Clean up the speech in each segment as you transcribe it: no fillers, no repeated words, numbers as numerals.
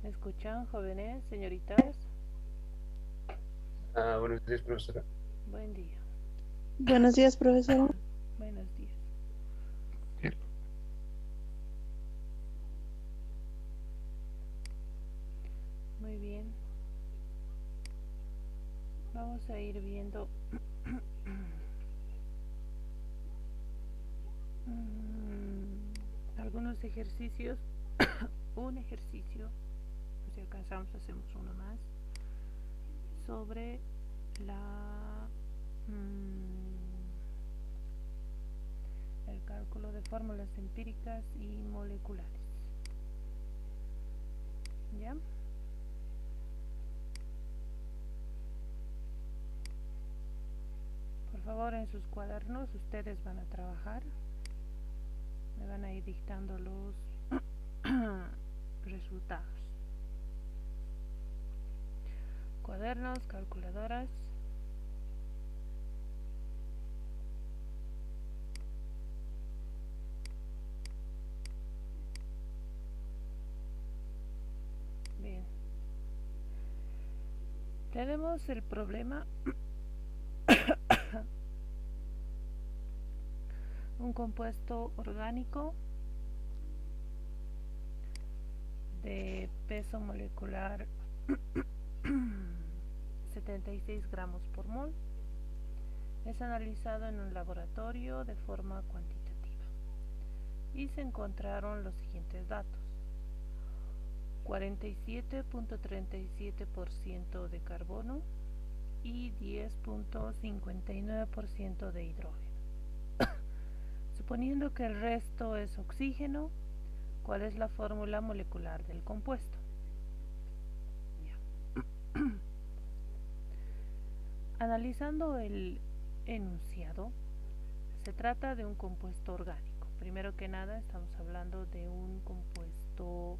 ¿Me escuchan, jóvenes, señoritas? Buenos días, profesora. Buen día. Buenos días, profesora. Buenos días. Muy bien. Vamos a ir viendo algunos ejercicios. Un ejercicio, si alcanzamos, hacemos uno más, sobre el cálculo de fórmulas empíricas y moleculares. ¿Ya? Por favor, en sus cuadernos ustedes van a trabajar. Me van a ir dictando los resultados. Cuadernos, calculadoras. Bien. Tenemos el problema. Un compuesto orgánico de peso molecular 76 gramos por mol. Es analizado en un laboratorio de forma cuantitativa y se encontraron los siguientes datos: 47.37% de carbono y 10.59% de hidrógeno. Suponiendo que el resto es oxígeno, ¿cuál es la fórmula molecular del compuesto? Analizando el enunciado, se trata de un compuesto orgánico. Primero que nada, estamos hablando de un compuesto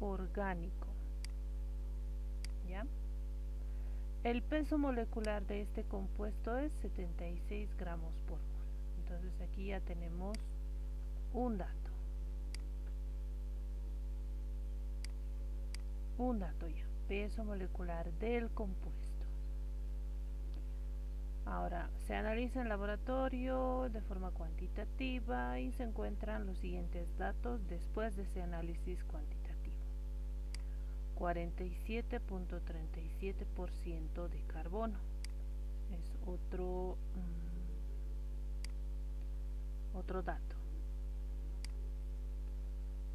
orgánico. ¿Ya? El peso molecular de este compuesto es 76 gramos por mol. Entonces aquí ya tenemos un dato. Ya, peso molecular del compuesto. Ahora, se analiza en laboratorio de forma cuantitativa y se encuentran los siguientes datos después de ese análisis cuantitativo: 47.37% de carbono. Es otro dato.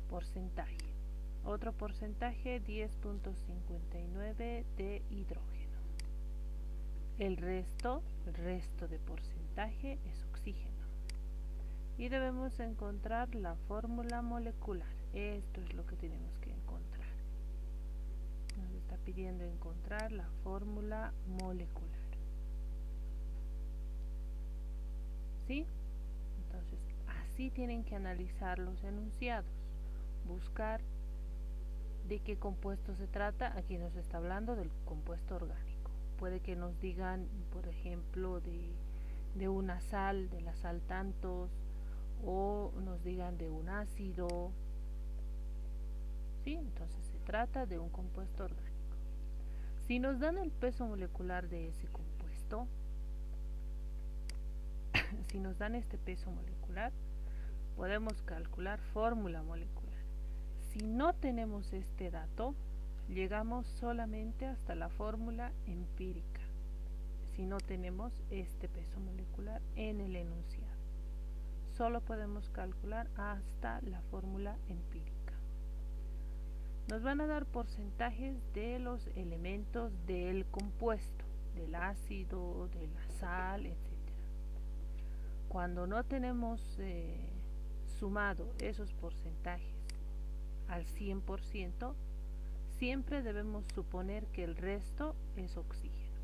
Porcentaje. Otro porcentaje, 10.59 de hidrógeno. El resto de porcentaje es oxígeno. Y debemos encontrar la fórmula molecular. Esto es lo que tenemos que encontrar. Nos está pidiendo encontrar la fórmula molecular. ¿Sí? Entonces, así tienen que analizar los enunciados. Buscar de qué compuesto se trata. Aquí nos está hablando del compuesto orgánico. Puede que nos digan, por ejemplo, de una sal, de la sal tantos, o nos digan de un ácido. ¿Sí? Entonces se trata de un compuesto orgánico. Si nos dan el peso molecular de ese compuesto, si nos dan este peso molecular, podemos calcular fórmula molecular. Si no tenemos este dato, llegamos solamente hasta la fórmula empírica, si no tenemos este peso molecular en el enunciado. Solo podemos calcular hasta la fórmula empírica. Nos van a dar porcentajes de los elementos del compuesto, del ácido, de la sal, etc. Cuando no tenemos sumado esos porcentajes al 100%, siempre debemos suponer que el resto es oxígeno.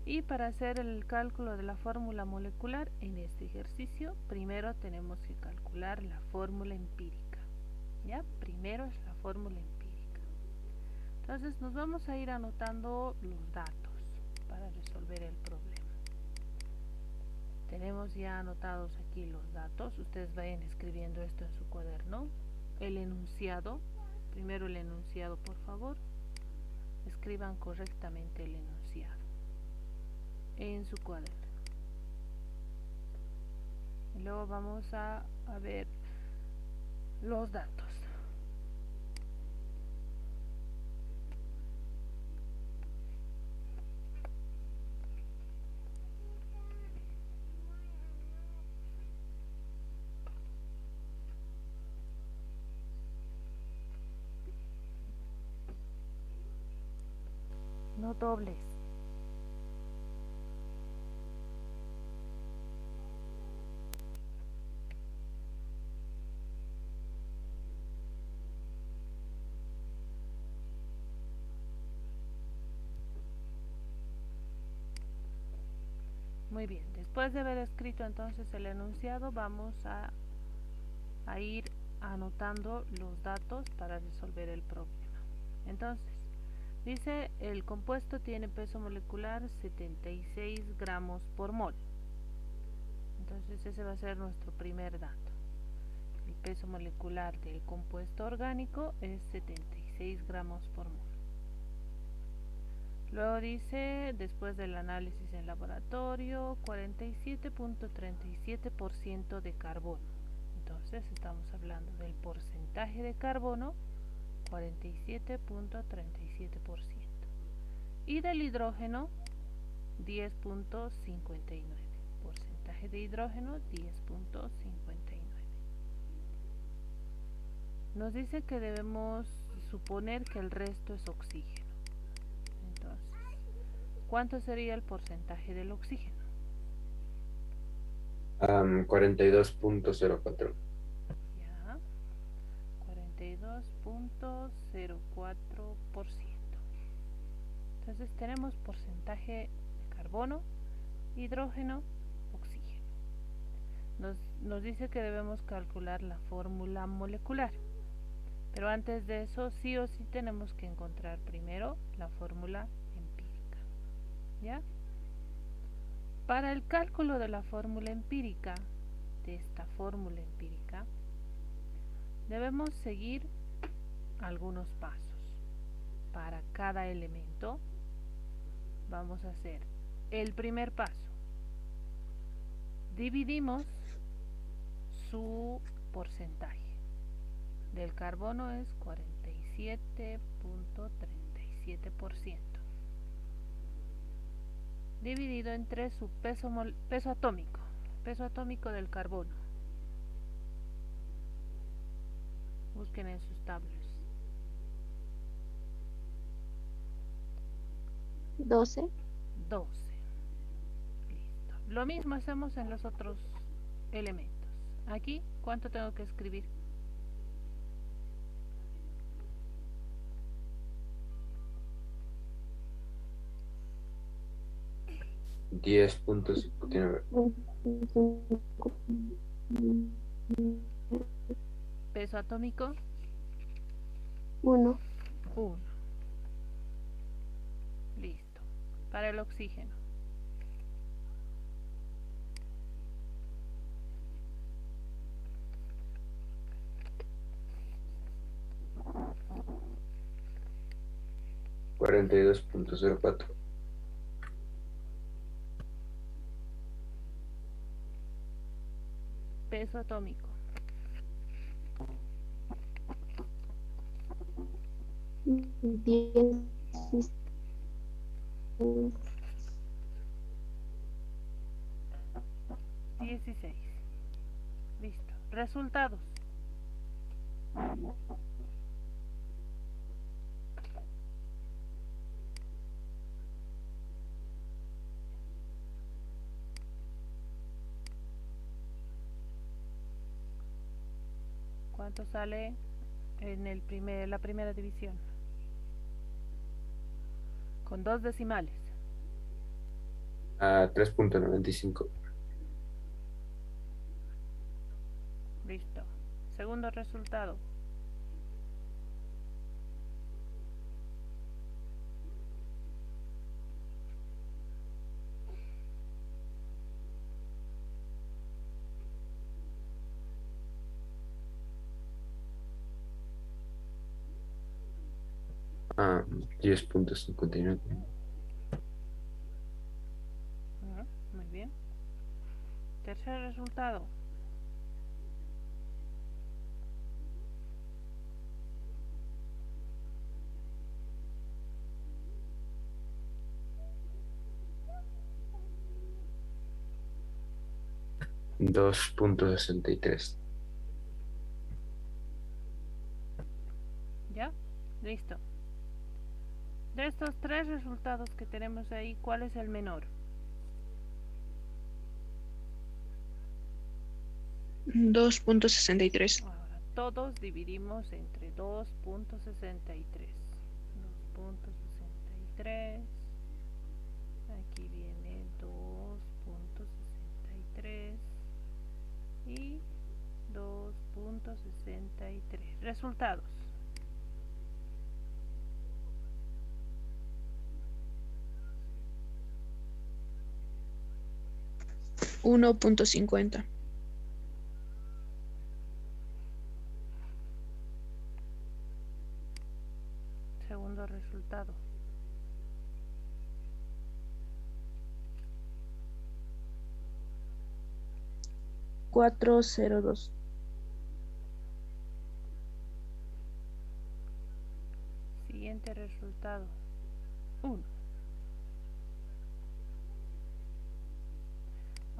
Y para hacer el cálculo de la fórmula molecular en este ejercicio, primero tenemos que calcular la fórmula empírica. ¿Ya? Primero es la fórmula empírica. Entonces nos vamos a ir anotando los datos para resolver el problema. Tenemos ya anotados aquí los datos. Ustedes vayan escribiendo esto en su cuaderno. El enunciado primero el enunciado, por favor. Escriban correctamente el enunciado en su cuaderno. Y luego vamos a ver los datos. No dobles. Muy bien, después de haber escrito entonces el enunciado, vamos a ir anotando los datos para resolver el problema. Entonces, dice el compuesto tiene peso molecular 76 gramos por mol. Entonces ese va a ser nuestro primer dato. El peso molecular del compuesto orgánico es 76 gramos por mol. Luego dice, después del análisis en laboratorio, 47.37% de carbono. Entonces estamos hablando del porcentaje de carbono, 47.37%. Y del hidrógeno, 10.59. Porcentaje de hidrógeno, 10.59. Nos dice que debemos suponer que el resto es oxígeno. Entonces, ¿cuánto sería el porcentaje del oxígeno? 42.04. Ya, 42.04%. Entonces tenemos porcentaje de carbono, hidrógeno, oxígeno. Nos dice que debemos calcular la fórmula molecular. Pero antes de eso, sí o sí tenemos que encontrar primero la fórmula empírica. ¿Ya? Para el cálculo de la fórmula empírica, de esta fórmula empírica, debemos seguir algunos pasos. Para cada elemento, vamos a hacer el primer paso. Dividimos su porcentaje. Del carbono es 47.37%. Dividido entre su peso atómico. Peso atómico del carbono. Busquen en sus tablas. 12. 12. Listo. Lo mismo hacemos en los otros elementos. Aquí, ¿cuánto tengo que escribir? 10.59. Peso atómico, 1. 1. Listo. Para el oxígeno. 42.04. Peso atómico. 10. 16. Listo. Resultados. ¿Cuánto sale en la primera división? Con 2 decimales. 3.95. Listo. Segundo resultado. a 10.59. Muy bien. Tercer resultado. $2.63. ¿Ya? Listo. De estos tres resultados que tenemos ahí, ¿cuál es el menor? 2.63. Ahora, todos dividimos entre 2.63. 2.63. Aquí viene 2.63 y 2.63. Resultados. 1.50. Segundo resultado. 4.02. Siguiente resultado. 1.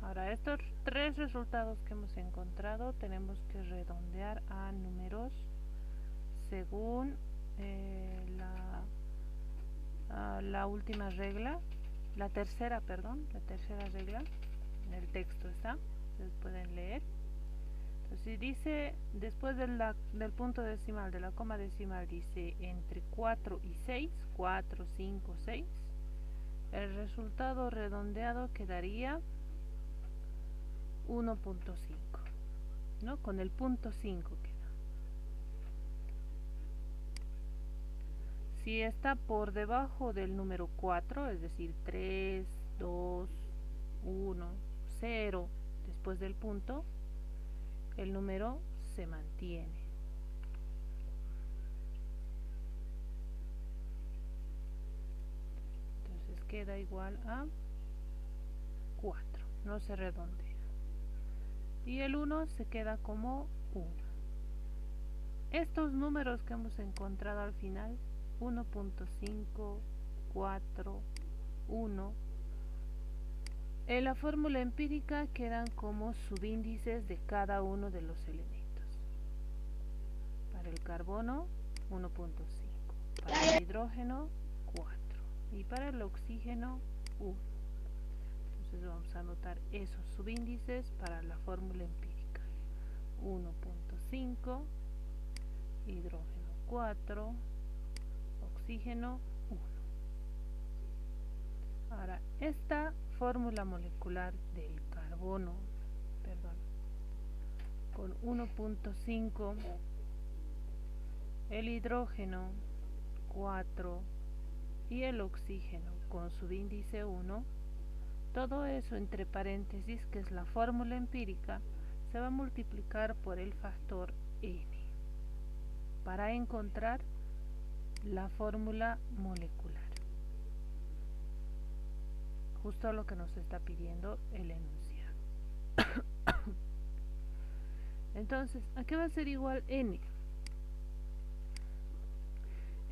Ahora, estos tres resultados que hemos encontrado tenemos que redondear a números según la última regla, la tercera regla. En el texto está, ustedes pueden leer. Entonces, si dice después del punto decimal, de la coma decimal, dice entre 4 y 6, 4, 5, 6, el resultado redondeado quedaría 1.5, ¿no? Con el punto 5 queda. Si está por debajo del número 4, es decir, 3, 2, 1, 0, después del punto, el número se mantiene. Entonces queda igual a 4, no se redondea. Y el 1 se queda como 1. Estos números que hemos encontrado al final, 1.5, 4, 1, en la fórmula empírica quedan como subíndices de cada uno de los elementos. Para el carbono, 1.5. Para el hidrógeno, 4. Y para el oxígeno, 1. Entonces vamos a anotar esos subíndices para la fórmula empírica. 1.5, hidrógeno 4, oxígeno 1. Ahora, esta fórmula molecular del carbono, con 1.5, el hidrógeno 4 y el oxígeno con subíndice 1, todo eso entre paréntesis, que es la fórmula empírica, se va a multiplicar por el factor n para encontrar la fórmula molecular. Justo lo que nos está pidiendo el enunciado. Entonces, ¿a qué va a ser igual n?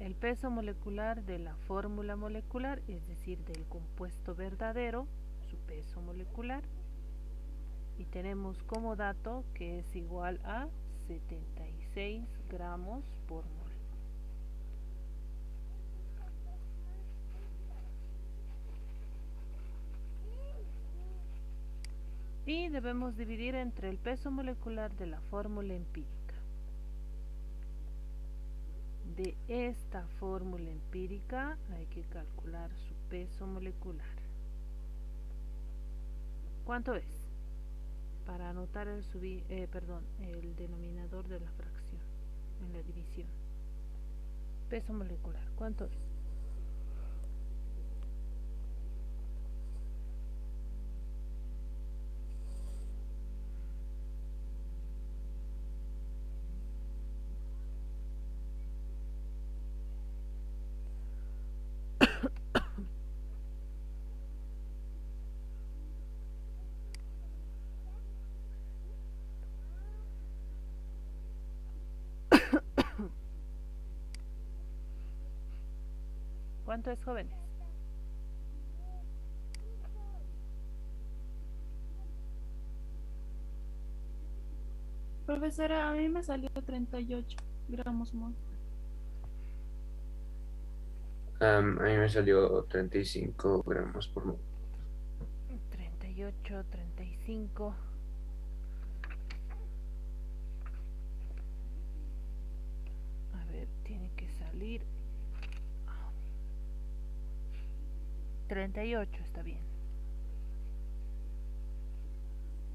El peso molecular de la fórmula molecular, es decir, del compuesto verdadero, su peso molecular, y tenemos como dato que es igual a 76 gramos por mol. Y debemos dividir entre el peso molecular de la fórmula empírica. De esta fórmula empírica hay que calcular su peso molecular. ¿Cuánto es? Para anotar el denominador de la fracción en la división. Peso molecular, ¿cuánto es? ¿Cuánto es, jóvenes? Profesora, a mí me salió 38 gramos mol. A mí me salió 35 gramos por mol. 38, 35. A ver, tiene que salir 38, está bien.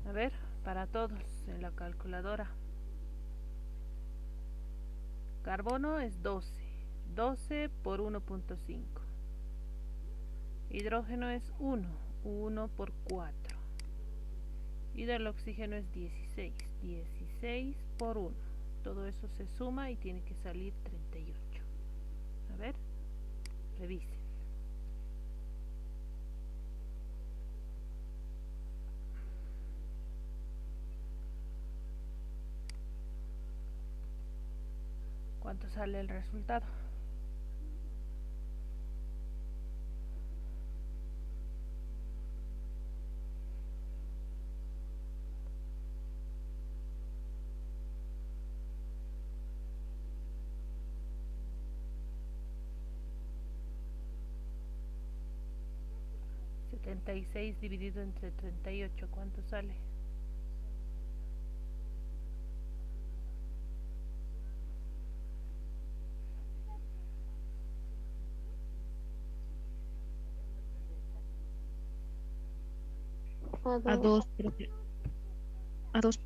A ver, para todos en la calculadora. Carbono es 12. 12 por 1.5. Hidrógeno es 1. 1 por 4. Y del oxígeno es 16. 16 por 1. Todo eso se suma y tiene que salir 38. A ver, revisen. ¿Cuánto sale el resultado? $76 dividido entre 38, ¿cuánto sale? A A 2. 2, a 2.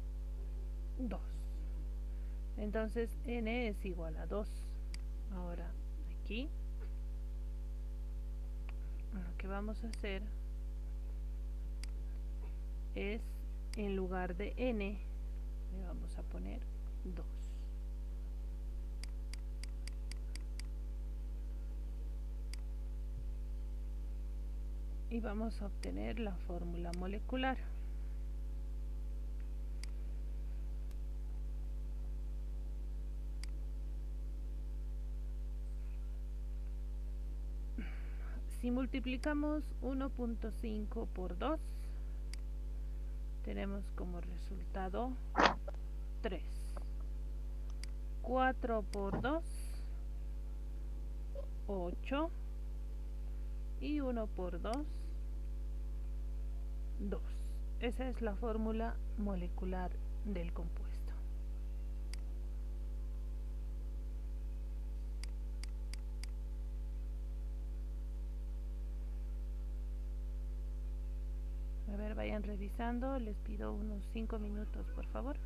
2. Entonces n es igual a 2. Ahora aquí lo que vamos a hacer es, en lugar de n, le vamos a poner 2. Y vamos a obtener la fórmula molecular. Si multiplicamos 1.5 por 2, tenemos como resultado 3. 4 por 2, 8. Y 1 por 2, 2. Esa es la fórmula molecular del compuesto. A ver, vayan revisando. Les pido unos 5 minutos, por favor.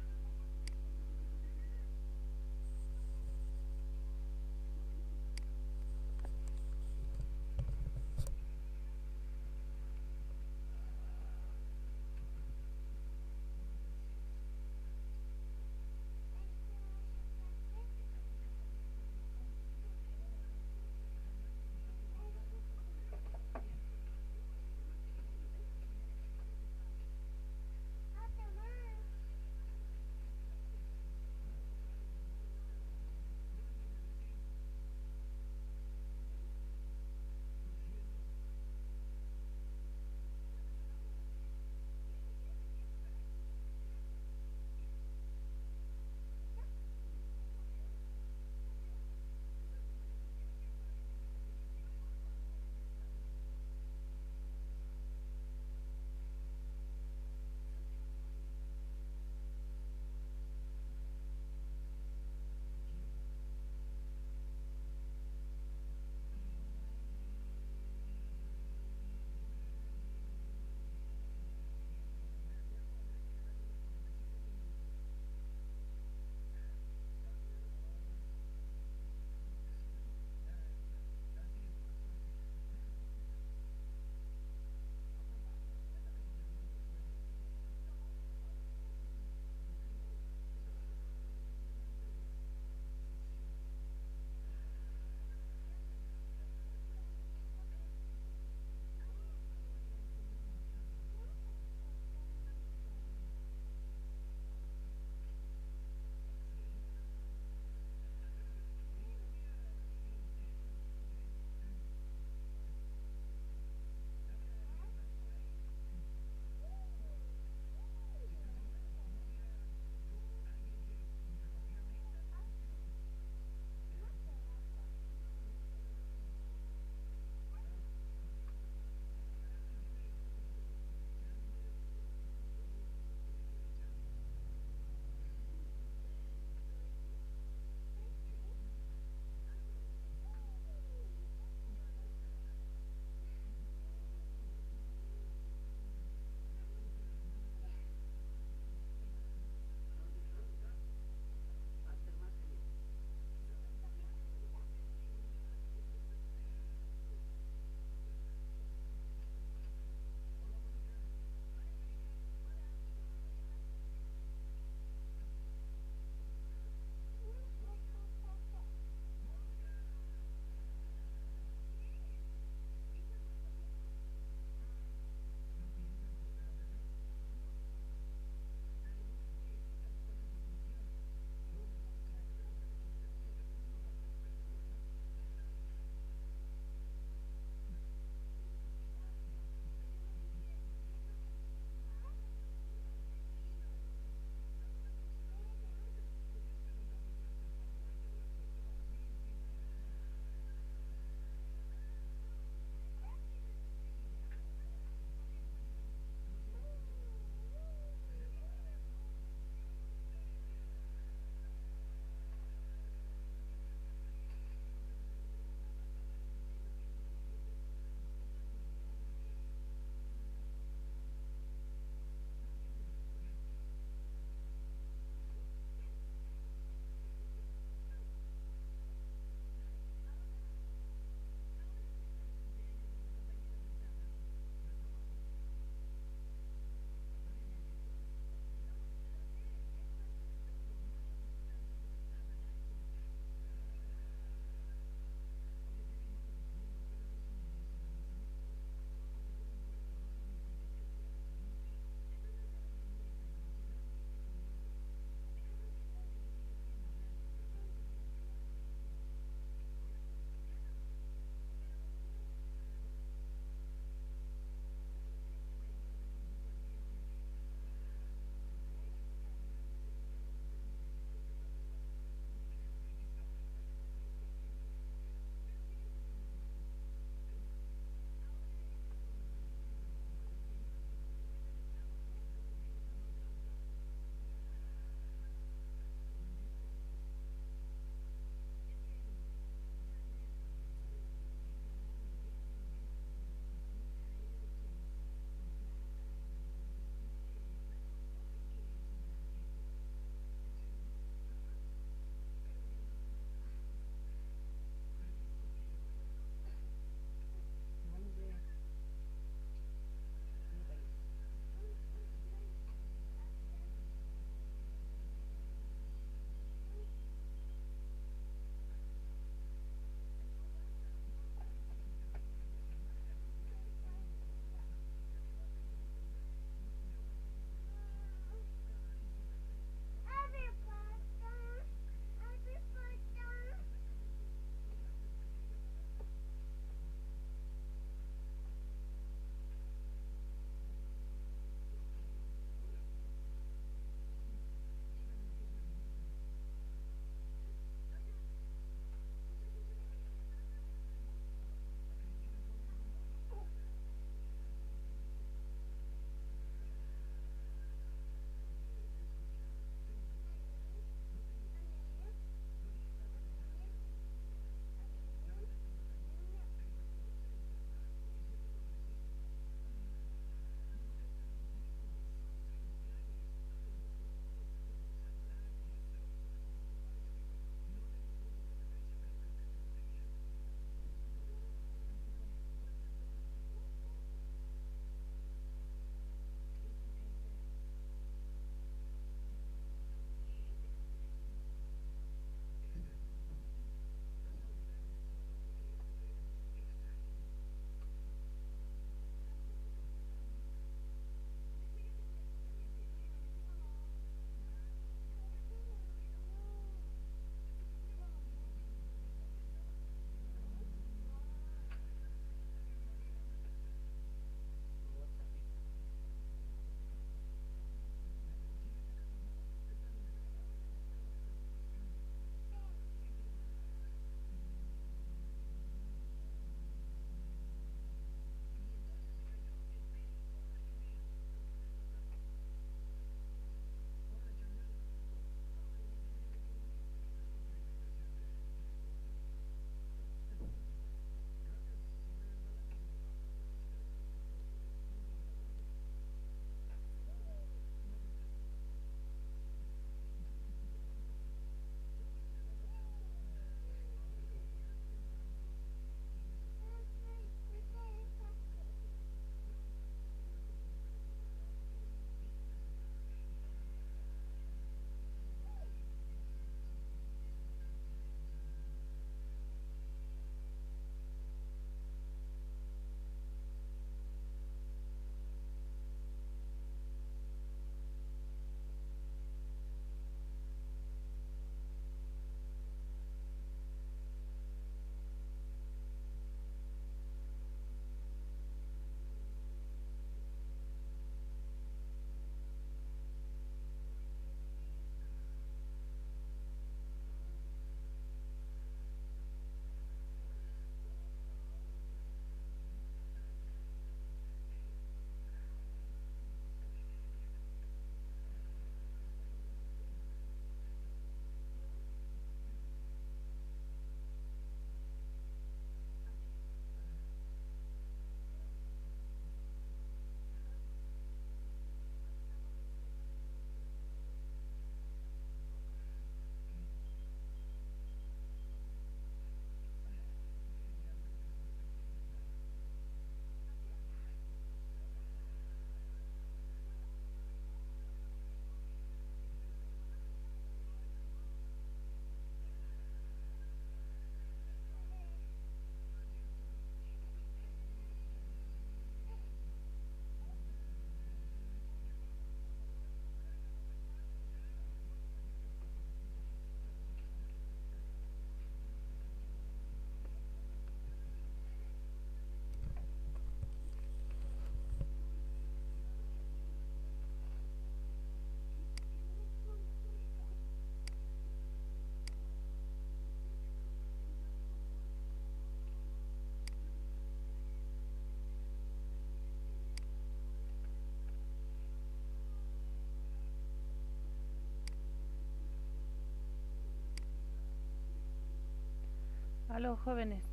Aló, jóvenes,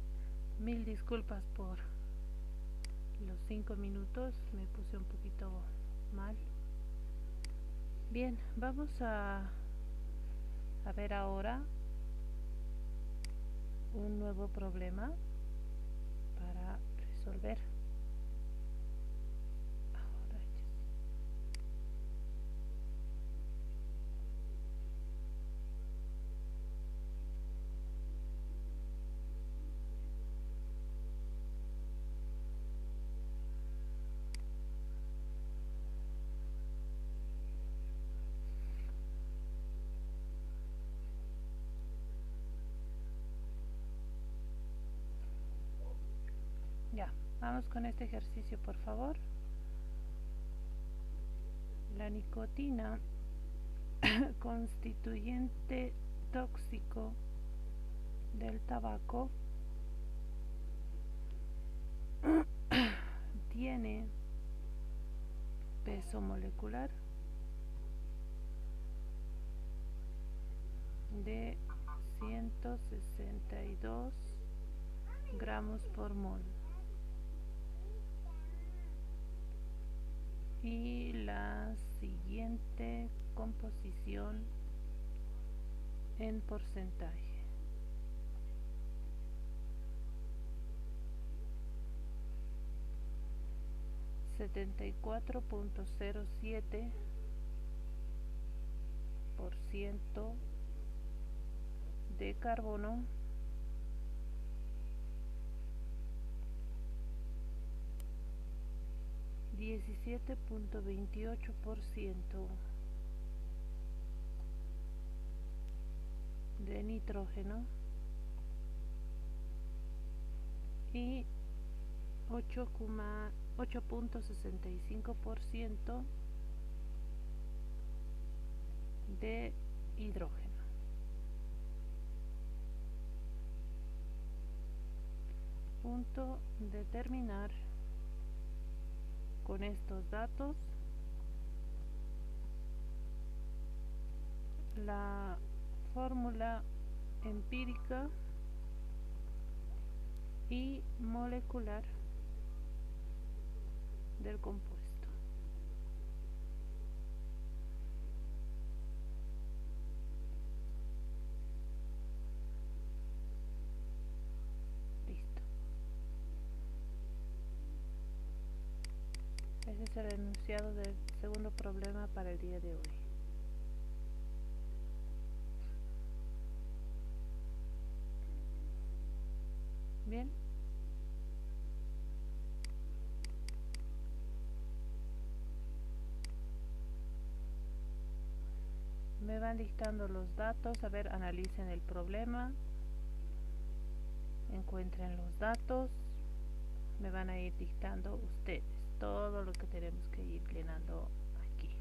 mil disculpas por los 5 minutos, me puse un poquito mal. Bien, vamos a ver ahora un nuevo problema para resolver. Ahora ya, vamos con este ejercicio, por favor. La nicotina, constituyente tóxico del tabaco, tiene peso molecular de 162 gramos por mol y la siguiente composición en porcentaje. Setenta y 74.07% de carbono, 17.28% de nitrógeno y 8.65% de hidrógeno. Punto determinar con estos datos la fórmula empírica y molecular del compuesto. Listo. Ese es el enunciado del segundo problema para el día de hoy. Bien. Me van dictando los datos, a ver, analicen el problema, encuentren los datos, me van a ir dictando ustedes todo lo que tenemos que ir llenando aquí.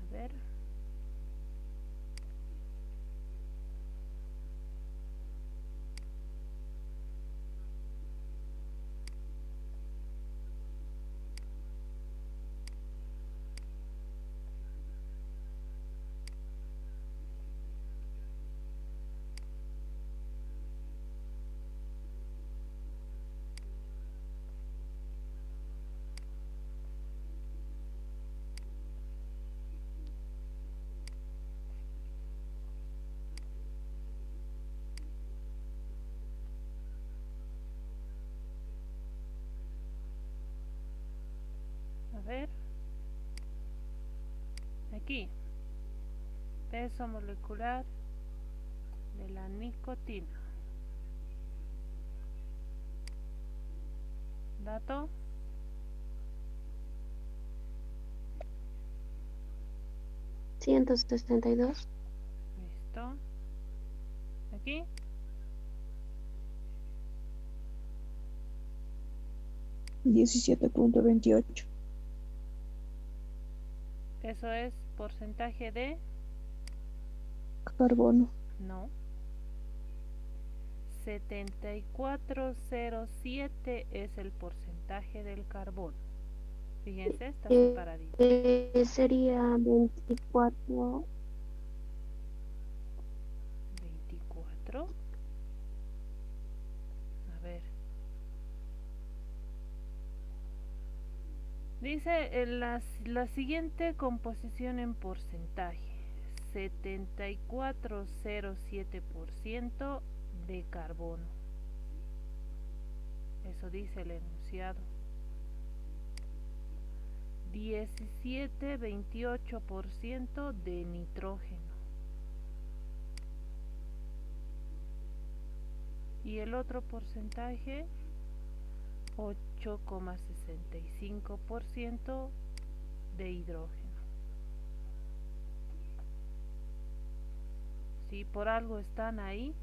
A ver. A ver, aquí, peso molecular de la nicotina. Dato. 162. Listo. Aquí. $17.28. Eso es porcentaje de... Carbono. No. 74,07 es el porcentaje del carbono. Fíjense, está Eh, separadito. Sería 24. 24. A ver. Dice la siguiente composición en porcentaje. 74,07% de carbono. Eso dice el enunciado. 17,28% de nitrógeno. Y el otro porcentaje, 8,65% de hidrógeno. Si por algo están ahí,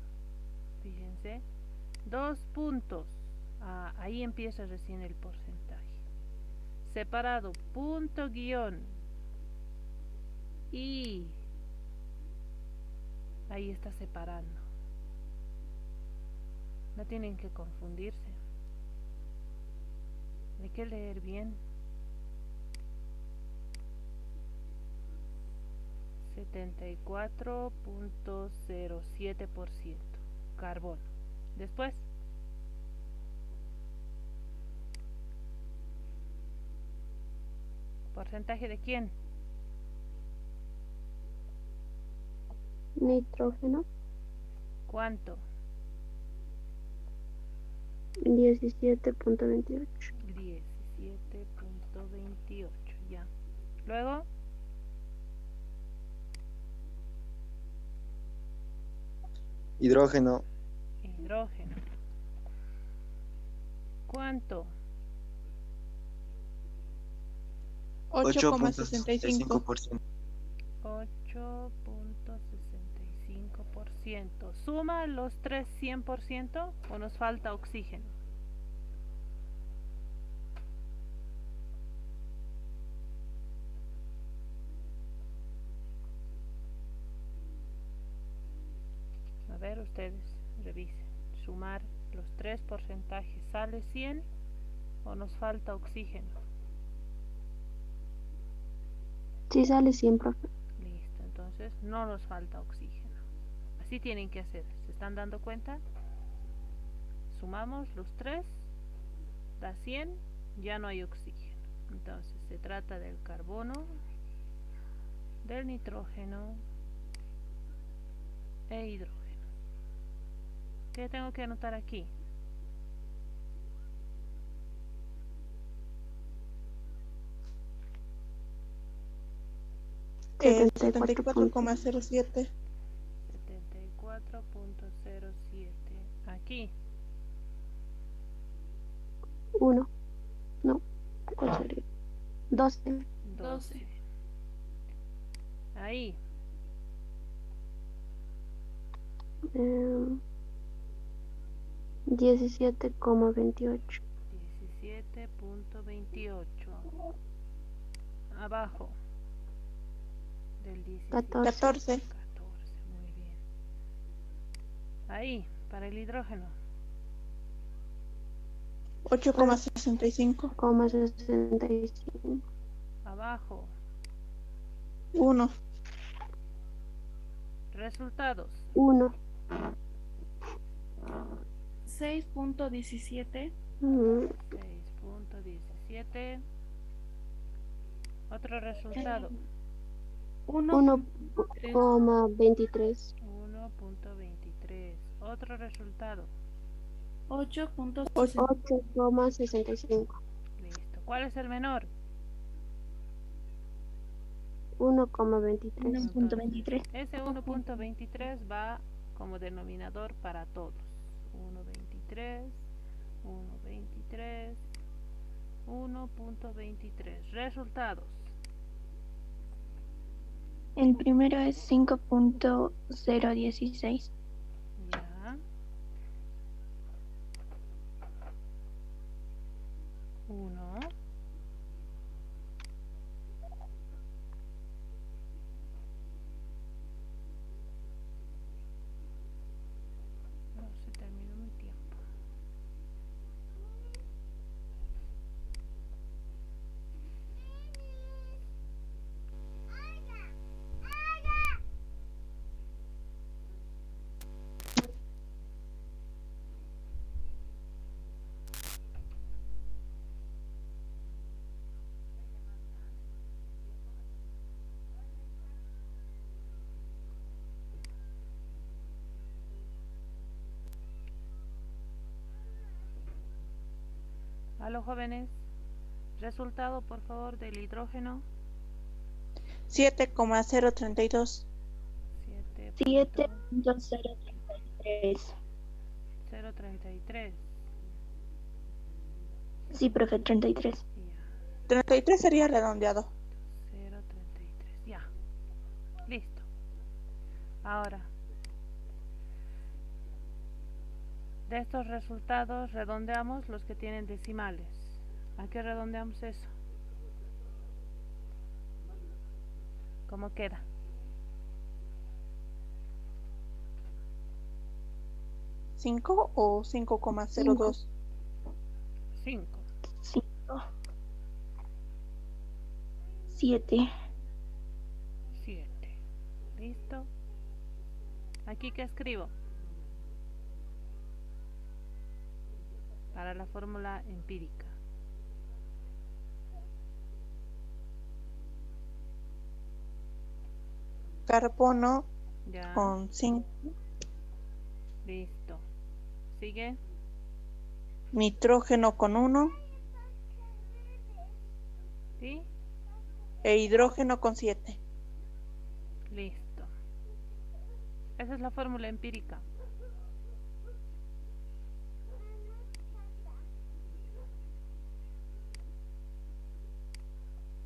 fíjense, 2 puntos. Ahí empieza recién el porcentaje. Separado, punto guión. Y ahí está separando. No tienen que confundirse. Hay que leer bien. 74,07% carbono. Después, ¿porcentaje de quién? Nitrógeno, ¿Cuánto? 17,28. 17,28, ya. Luego, Hidrógeno, hidrógeno. ¿Cuánto? 8,65. 8,65%. ¿Suma los 3 100% o nos falta oxígeno? A ver, ustedes revisen. Sumar los 3 porcentajes. ¿Sale 100 o nos falta oxígeno? Sí sale 100, profe. Listo, entonces no nos falta oxígeno. Así tienen que hacer. ¿Se están dando cuenta? Sumamos los 3, da 100, ya no hay oxígeno. Entonces se trata del carbono, del nitrógeno e hidrógeno. ¿Qué tengo que anotar aquí? Eh, 74,07. 74,07. Aquí. 1. No. ¿Cuál sería? 12. 12. Ahí. 17,28. 17,28. Abajo del 17. 14. 14. 14, muy bien. Ahí, para el hidrógeno. 8,65. 65. Abajo. 1. Resultados. 1. 6,17. 6,17. Otro resultado. 1,23. 1,23. Otro resultado. 8,65. 8,65. Listo. ¿Cuál es el menor? 1,23. 1,23. Ese 1,23 va como denominador para todos. 1,23, 1,23, 1,23. Resultados. El primero es 5,016. Ya. 1. No se terminó ¿Aló, jóvenes? Resultado, por favor, del hidrógeno. 7,032. 7.033. 0,33. Sí, profe, 33. Ya, 33 sería redondeado. 0,33. Ya. Listo. Ahora, de estos resultados redondeamos los que tienen decimales. ¿A qué redondeamos eso? ¿Cómo queda? 5 o 5,02. 5. 5. 7. 7. ¿Listo? ¿Aquí qué escribo? Para la fórmula empírica. Carbono Ya. con 5. Listo. ¿Sigue? Nitrógeno con 1. ¿Sí? E hidrógeno con 7. Listo. Esa es la fórmula empírica.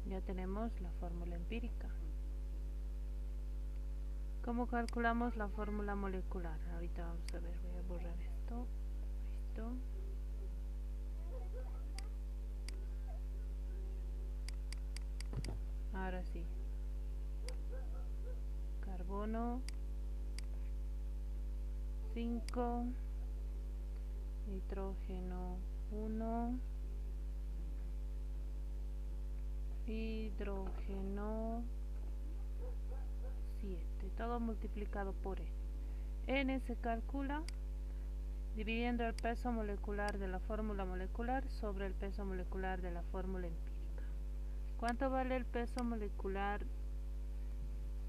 Ya tenemos la fórmula empírica. ¿Cómo calculamos la fórmula molecular? Ahorita vamos a ver, voy a borrar esto. Listo. Ahora sí. Carbono 5, nitrógeno 1, hidrógeno 7, todo multiplicado por N. N se calcula dividiendo el peso molecular de la fórmula molecular sobre el peso molecular de la fórmula empírica. ¿Cuánto vale el peso molecular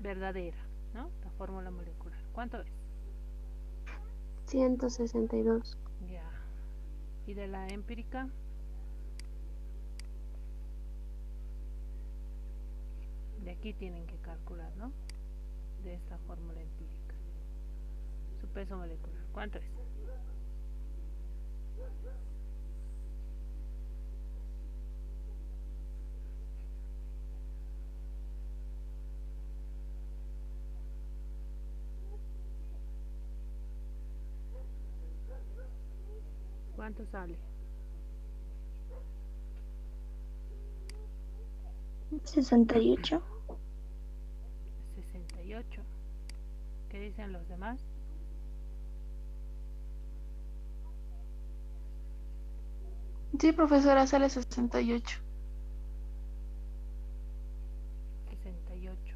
verdadera? ¿No? La fórmula molecular. ¿Cuánto es? 162. Ya. ¿Y de la empírica? De aquí tienen que calcular, ¿no? De esta fórmula empírica. Su peso molecular. ¿Cuánto es? ¿Cuánto sale? 68. 68. ¿Qué dicen los demás? Sí, profesora, sale 68. 68.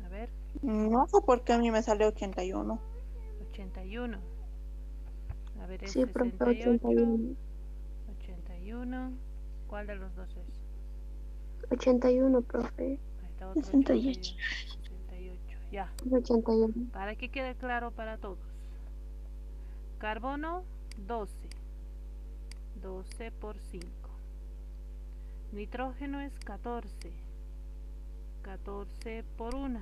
A ver, No sé por qué a mí me sale 81. 81. A ver, es Sí, profe, 68. 81. 81. ¿Cuál de los dos es? 81, profe. Ahí está otro 68. 68. Ya. 81. Para que quede claro para todos. Carbono 12. 12 por 5. Nitrógeno es 14. 14 por 1.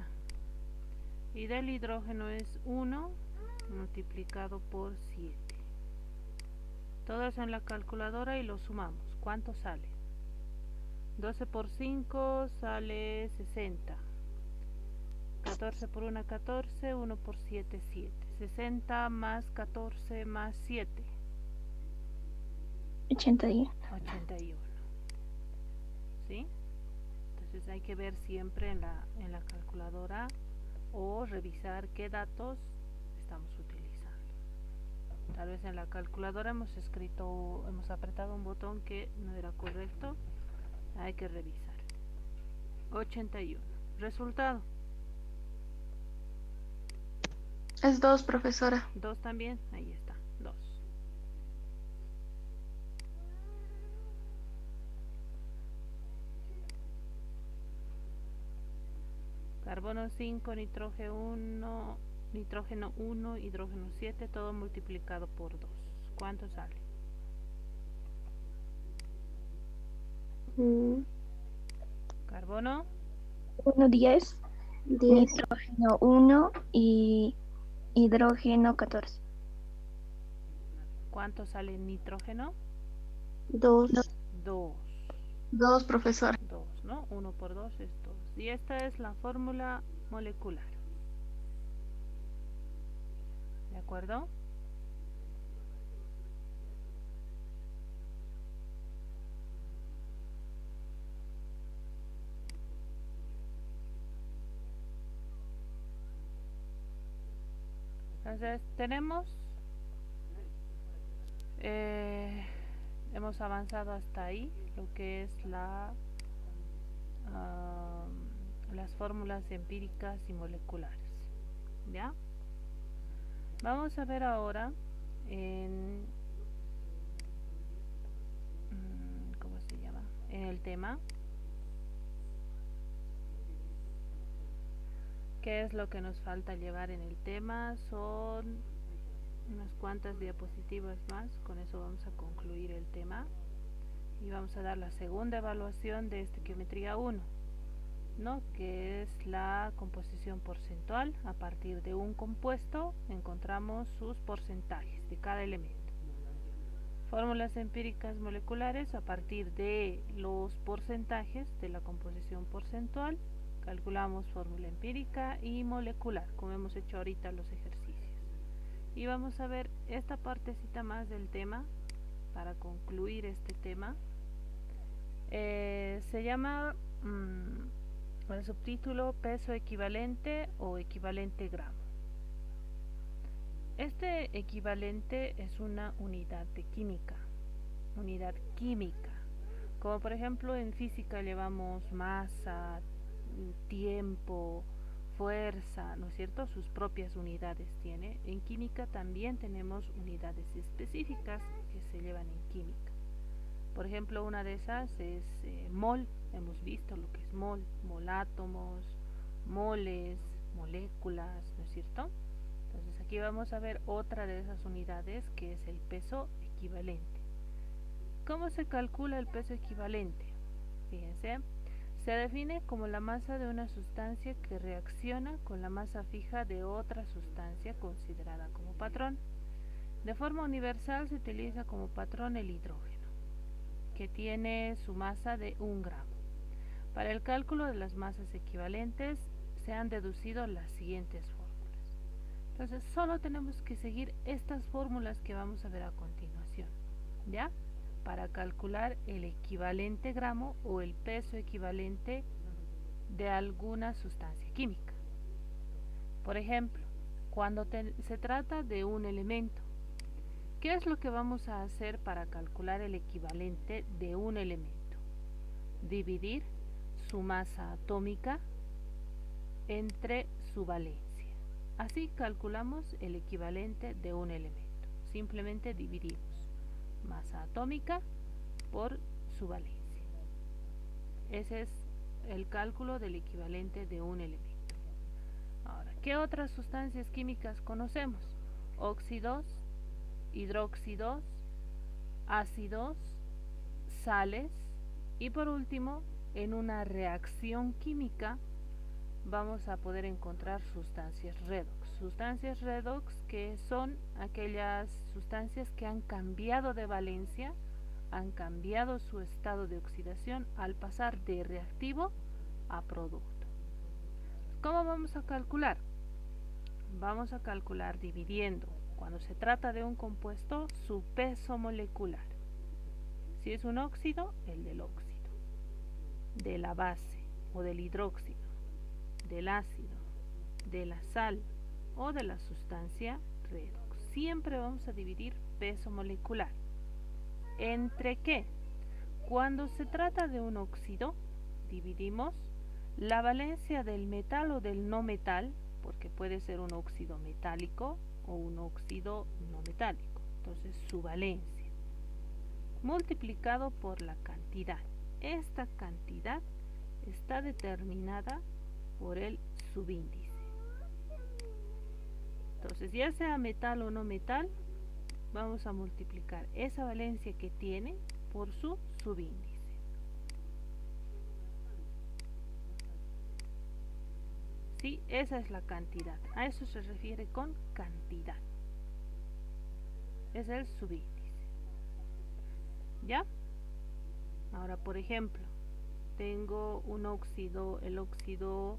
Y del hidrógeno es 1 multiplicado por 7. Todo eso en la calculadora y lo sumamos. ¿Cuánto sale? 12 por 5 sale 60. 14 por 1, 14. 1 por 7, 7. 60 más 14 más 7. 81. 81. ¿Sí? Entonces hay que ver siempre en la calculadora o revisar qué datos estamos utilizando. Tal vez en la calculadora hemos apretado un botón que no era correcto. Hay que revisar. 81. Resultado. Es 2, profesora. 2 también. Ahí está. 2. Carbono 5, nitrógeno 1, hidrógeno 7, todo multiplicado por 2. ¿Cuánto sale? Mm, Carbono, 1, 10. 10. Nitrógeno 1 y hidrógeno 14. ¿cuánto sale nitrógeno? 2. 2. 2, profesor. 2, ¿no? 1 por 2 es 2. Y esta es la fórmula molecular. ¿De acuerdo? Entonces hemos avanzado hasta ahí, lo que es las fórmulas empíricas y moleculares. ¿Ya? Vamos a ver ahora ¿cómo se llama? En el tema. ¿Qué es lo que nos falta llevar en el tema? Son unas cuantas diapositivas más. Con eso vamos a concluir el tema. Y vamos a dar la segunda evaluación de estequiometría 1, ¿no? Que es la composición porcentual. A partir de un compuesto encontramos sus porcentajes de cada elemento. Fórmulas empíricas moleculares. A partir de los porcentajes de la composición porcentual calculamos fórmula empírica y molecular, como hemos hecho ahorita los ejercicios. Y vamos a ver esta partecita más del tema para concluir este tema. Se llama el subtítulo peso equivalente o equivalente gramo. Este equivalente es una unidad de química, unidad química. Como por ejemplo en física llevamos masa, tiempo, fuerza, ¿no es cierto? Sus propias unidades tiene. En química también tenemos unidades específicas que se llevan en química. Por ejemplo, una de esas es mol. Hemos visto lo que es mol, molátomos, moles, moléculas, ¿no es cierto? Entonces aquí vamos a ver otra de esas unidades que es el peso equivalente. ¿Cómo se calcula el peso equivalente? Fíjense. Se define como la masa de una sustancia que reacciona con la masa fija de otra sustancia considerada como patrón. De forma universal se utiliza como patrón el hidrógeno, que tiene su masa de 1 gramo. Para el cálculo de las masas equivalentes se han deducido las siguientes fórmulas. Entonces solo tenemos que seguir estas fórmulas que vamos a ver a continuación, ¿ya? Para calcular el equivalente gramo o el peso equivalente de alguna sustancia química. Por ejemplo, cuando se trata de un elemento, ¿qué es lo que vamos a hacer para calcular el equivalente de un elemento? Dividir su masa atómica entre su valencia. Así calculamos el equivalente de un elemento. Simplemente dividimos masa atómica por su valencia. Ese es el cálculo del equivalente de un elemento. Ahora, ¿qué otras sustancias químicas conocemos? Óxidos, hidróxidos, ácidos, sales y por último, en una reacción química vamos a poder encontrar sustancias redox. Sustancias redox que son aquellas sustancias que han cambiado de valencia, han cambiado su estado de oxidación al pasar de reactivo a producto. ¿Cómo vamos a calcular? Vamos a calcular dividiendo, cuando se trata de un compuesto, su peso molecular. Si es un óxido, el del óxido, de la base o del hidróxido, del ácido, de la sal o de la sustancia redox. Siempre vamos a dividir peso molecular. ¿Entre qué? Cuando se trata de un óxido, dividimos la valencia del metal o del no metal, porque puede ser un óxido metálico o un óxido no metálico. Entonces su valencia multiplicado por la cantidad. Esta cantidad está determinada por el subíndice. Entonces, ya sea metal o no metal, vamos a multiplicar esa valencia que tiene por su subíndice. ¿Sí? Esa es la cantidad. A eso se refiere con cantidad. Es el subíndice. ¿Ya? Ahora, por ejemplo, tengo un óxido, el óxido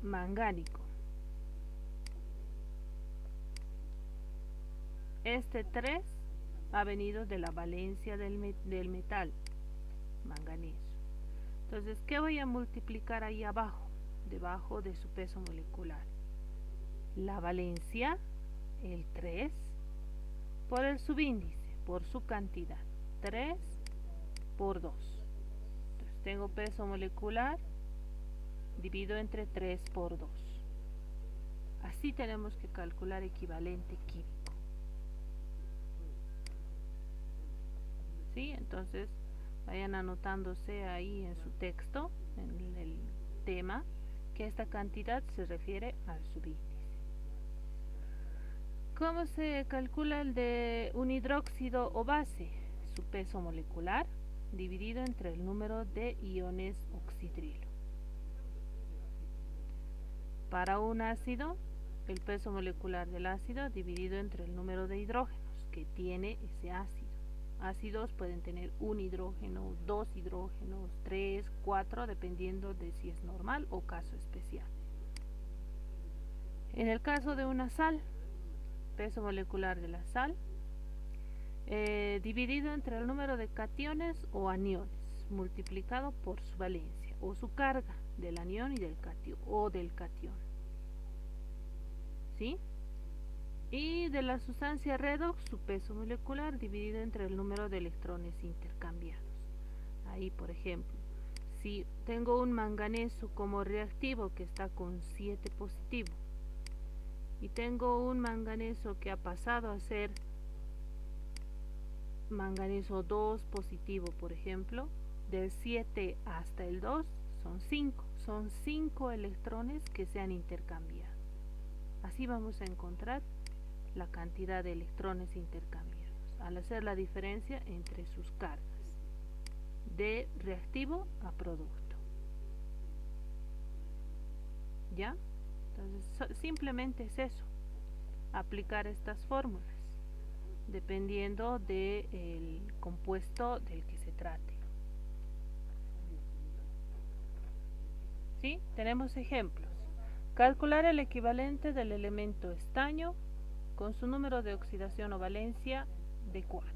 mangánico. Este 3 ha venido de la valencia del metal, manganeso. Entonces, ¿qué voy a multiplicar ahí abajo? Debajo de su peso molecular. La valencia, el 3, por el subíndice, por su cantidad. 3 por 2. Entonces, tengo peso molecular dividido entre 3 por 2. Así tenemos que calcular equivalente químico. ¿Sí? Entonces, vayan anotándose ahí en su texto, en el tema, que esta cantidad se refiere al subíndice. ¿Cómo se calcula el de un hidróxido o base? Su peso molecular dividido entre el número de iones oxidrilo. Para un ácido, el peso molecular del ácido dividido entre el número de hidrógenos que tiene ese ácido. Ácidos pueden tener un hidrógeno, 2 hidrógenos, 3, 4, dependiendo de si es normal o caso especial. En el caso de una sal, peso molecular de la sal, dividido entre el número de cationes o aniones, multiplicado por su valencia o su carga del anión y del catión. ¿Sí? Y de la sustancia redox, su peso molecular dividido entre el número de electrones intercambiados. Ahí, por ejemplo, si tengo un manganeso como reactivo que está con 7 positivo y tengo un manganeso que ha pasado a ser manganeso 2 positivo, por ejemplo, del 7 hasta el 2 son 5 electrones que se han intercambiado. Así vamos a encontrar la cantidad de electrones intercambiados al hacer la diferencia entre sus cargas de reactivo a producto. ¿Ya? Entonces simplemente es eso, aplicar estas fórmulas dependiendo del compuesto del que se trate. ¿Sí? Tenemos ejemplos. Calcular el equivalente del elemento estaño con su número de oxidación o valencia de 4.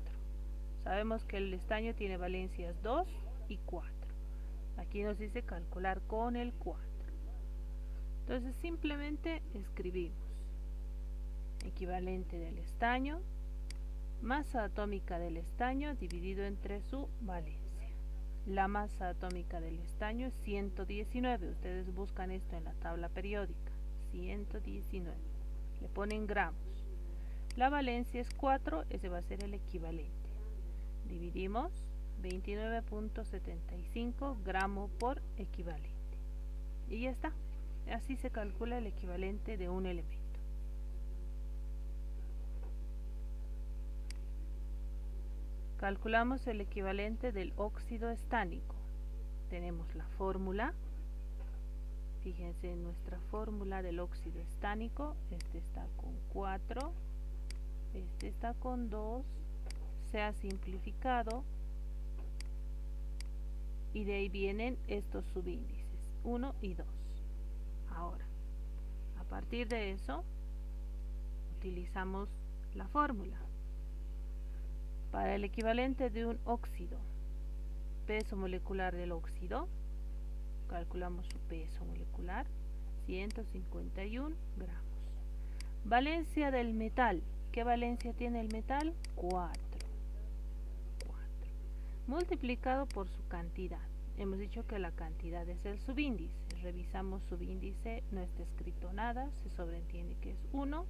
Sabemos que el estaño tiene valencias 2 y 4. Aquí nos dice calcular con el 4. Entonces simplemente escribimos equivalente del estaño, masa atómica del estaño dividido entre su valencia. La masa atómica del estaño es 119. Ustedes buscan esto en la tabla periódica. 119. Le ponen gramos. La valencia es 4, ese va a ser el equivalente. Dividimos 29.75 gramo por equivalente. Y ya está. Así se calcula el equivalente de un elemento. Calculamos el equivalente del óxido estánico. Tenemos la fórmula. Fíjense en nuestra fórmula del óxido estánico. Este está con 4. Este está con 2. Se ha simplificado. Y de ahí vienen estos subíndices. 1 y 2. Ahora, a partir de eso, utilizamos la fórmula. Para el equivalente de un óxido, peso molecular del óxido, calculamos su peso molecular, 151 gramos. Valencia del metal, ¿qué valencia tiene el metal? 4. Multiplicado por su cantidad. Hemos dicho que la cantidad es el subíndice. Revisamos subíndice, no está escrito nada, se sobreentiende que es 1,